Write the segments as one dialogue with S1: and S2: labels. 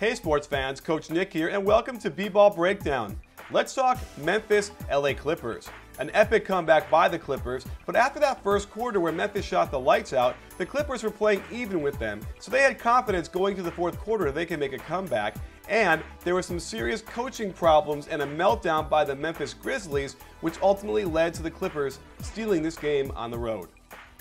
S1: Hey sports fans, Coach Nick here, and welcome to B-Ball Breakdown. Let's talk Memphis LA Clippers. An epic comeback by the Clippers, but after that first quarter where Memphis shot the lights out, the Clippers were playing even with them, so they had confidence going to the fourth quarter they can make a comeback, and there were some serious coaching problems and a meltdown by the Memphis Grizzlies, which ultimately led to the Clippers stealing this game on the road.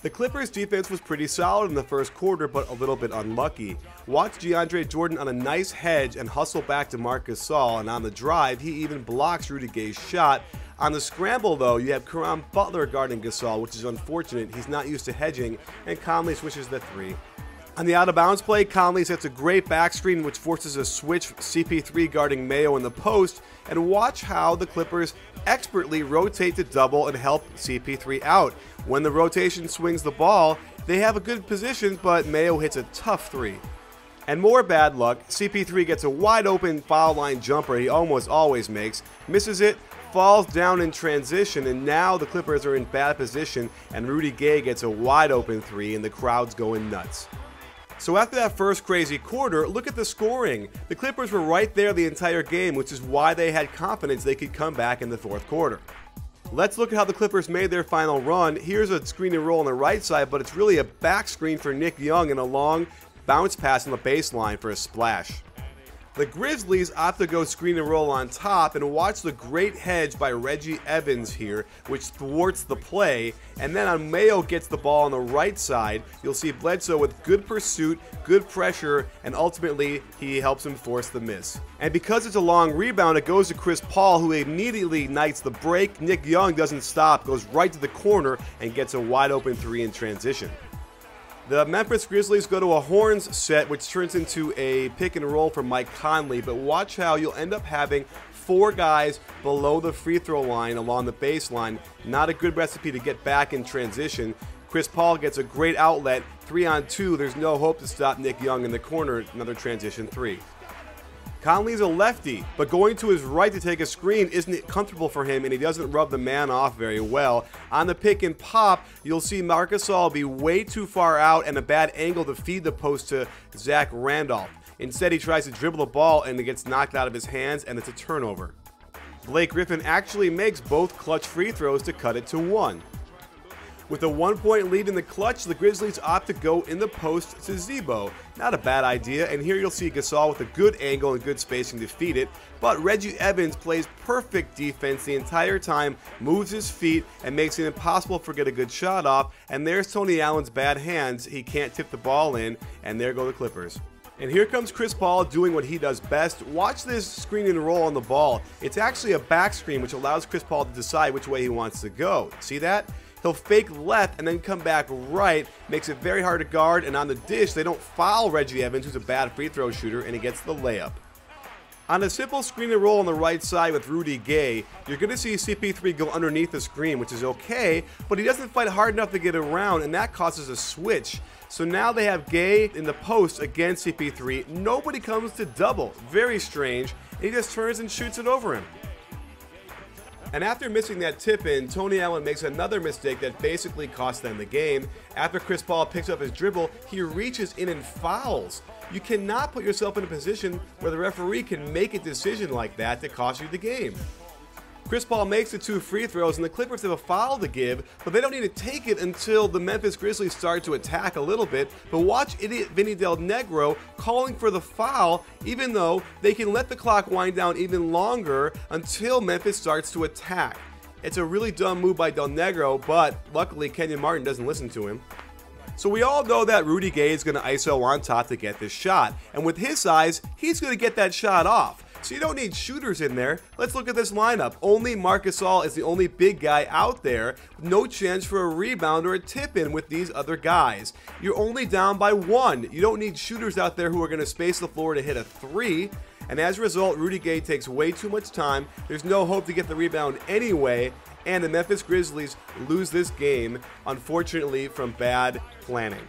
S1: The Clippers' defense was pretty solid in the first quarter, but a little bit unlucky. Watch DeAndre Jordan on a nice hedge and hustle back to Marc Gasol, and on the drive, he even blocks Rudy Gay's shot. On the scramble, though, you have Caron Butler guarding Gasol, which is unfortunate. He's not used to hedging, and Conley swishes the three. On the out-of-bounds play, Conley sets a great back screen which forces a switch CP3 guarding Mayo in the post, and watch how the Clippers expertly rotate to double and help CP3 out. When the rotation swings the ball, they have a good position, but Mayo hits a tough three. And more bad luck, CP3 gets a wide-open foul line jumper he almost always makes, misses it, falls down in transition, and now the Clippers are in bad position, and Rudy Gay gets a wide-open three, and the crowd's going nuts. So after that first crazy quarter, look at the scoring. The Clippers were right there the entire game, which is why they had confidence they could come back in the fourth quarter. Let's look at how the Clippers made their final run. Here's a screen and roll on the right side, but it's really a back screen for Nick Young and a long bounce pass on the baseline for a splash. The Grizzlies opt to go screen and roll on top, and watch the great hedge by Reggie Evans here, which thwarts the play, and then on Mayo gets the ball on the right side. You'll see Bledsoe with good pursuit, good pressure, and ultimately he helps him force the miss. And because it's a long rebound, it goes to Chris Paul, who immediately ignites the break. Nick Young doesn't stop, goes right to the corner, and gets a wide open three in transition. The Memphis Grizzlies go to a horns set, which turns into a pick and roll for Mike Conley, but watch how you'll end up having four guys below the free throw line along the baseline. Not a good recipe to get back in transition. Chris Paul gets a great outlet, 3-on-2, there's no hope to stop Nick Young in the corner, another transition three. Conley's a lefty, but going to his right to take a screen isn't comfortable for him, and he doesn't rub the man off very well. On the pick and pop, you'll see Marc Gasol be way too far out and a bad angle to feed the post to Zach Randolph. Instead, he tries to dribble the ball and it gets knocked out of his hands, and it's a turnover. Blake Griffin actually makes both clutch free throws to cut it to 1. With a 1-point lead in the clutch, the Grizzlies opt to go in the post to Zebo. Not a bad idea, and here you'll see Gasol with a good angle and good spacing to feed it, but Reggie Evans plays perfect defense the entire time, moves his feet, and makes it impossible to get a good shot off, and there's Tony Allen's bad hands. He can't tip the ball in, and there go the Clippers. And here comes Chris Paul doing what he does best. Watch this screen and roll on the ball. It's actually a back screen, which allows Chris Paul to decide which way he wants to go. See that? He'll fake left and then come back right, makes it very hard to guard, and on the dish, they don't foul Reggie Evans, who's a bad free throw shooter, and he gets the layup. On a simple screen and roll on the right side with Rudy Gay, you're going to see CP3 go underneath the screen, which is okay, but he doesn't fight hard enough to get around, and that causes a switch. So now they have Gay in the post against CP3. Nobody comes to double. Very strange. And he just turns and shoots it over him. And after missing that tip-in, Tony Allen makes another mistake that basically cost them the game. After Chris Paul picks up his dribble, he reaches in and fouls. You cannot put yourself in a position where the referee can make a decision like that to cost you the game. Chris Paul makes the two free throws, and the Clippers have a foul to give, but they don't need to take it until the Memphis Grizzlies start to attack a little bit. But watch idiot Vinny Del Negro calling for the foul, even though they can let the clock wind down even longer until Memphis starts to attack. It's a really dumb move by Del Negro, but luckily Kenyon Martin doesn't listen to him. So we all know that Rudy Gay is going to ISO on top to get this shot, and with his size, he's going to get that shot off. So you don't need shooters in there. Let's look at this lineup. Only Marc Gasol is the only big guy out there. No chance for a rebound or a tip-in with these other guys. You're only down by 1. You don't need shooters out there who are going to space the floor to hit a 3. And as a result, Rudy Gay takes way too much time. There's no hope to get the rebound anyway. And the Memphis Grizzlies lose this game, unfortunately, from bad planning.